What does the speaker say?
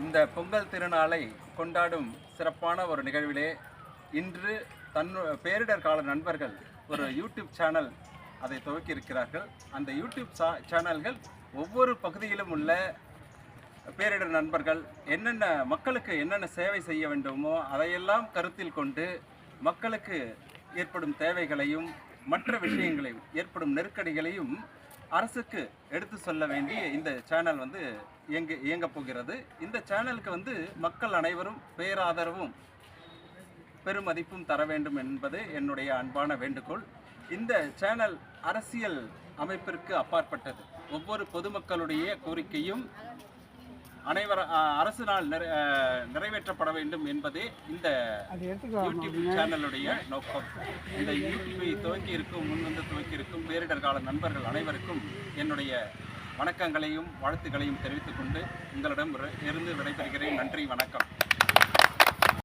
இந்த பொங்கல் திருநாளை கொண்டாடும் சிறப்பான ஒரு நிகழ்விலே இன்று பேரிடர் கால நண்பர்கள் ஒரு யூடியூப் சேனல் அதை துவக்கி இருக்கிறார்கள். அந்த யூடியூப் சேனல்கள் ஒவ்வொரு பகுதியிலும் உள்ள பேரிடர் நண்பர்கள் மக்களுக்கு என்னென்ன சேவை செய்ய வேண்டுமோ அதையெல்லாம் கருத்தில் கொண்டு மக்களுக்கு ஏற்படும் தேவைகளையும் மற்ற விஷயங்களையும் ஏற்படும் நெருக்கடிகளையும் அரசுக்கு எடுத்து சொல்ல வேண்டிய இந்த சேனல் இயங்க போகிறது. இந்த சேனலுக்கு மக்கள் அனைவரும் பேராதரவும் பெருமதிப்பும் தர வேண்டும் என்பது என்னுடைய அன்பான வேண்டுகோள். இந்த சேனல் அரசியல் அமைப்பிற்கு அப்பாற்பட்டது. ஒவ்வொரு பொதுமக்களுடைய கோரிக்கையும் அரசினால் நிறைவேற்றப்பட வேண்டும் என்பதே இந்த யூடியூப் சேனலுடைய நோக்கம். இந்த யூடியூப்பை துவக்கி இருக்கும் பேரிடர் கால நண்பர்கள் அனைவருக்கும் என்னுடைய வணக்கங்களையும் வாழ்த்துக்களையும் தெரிவித்துக் கொண்டு உங்களிடம் இருந்து விடைபெறுகிறேன். நன்றி, வணக்கம்.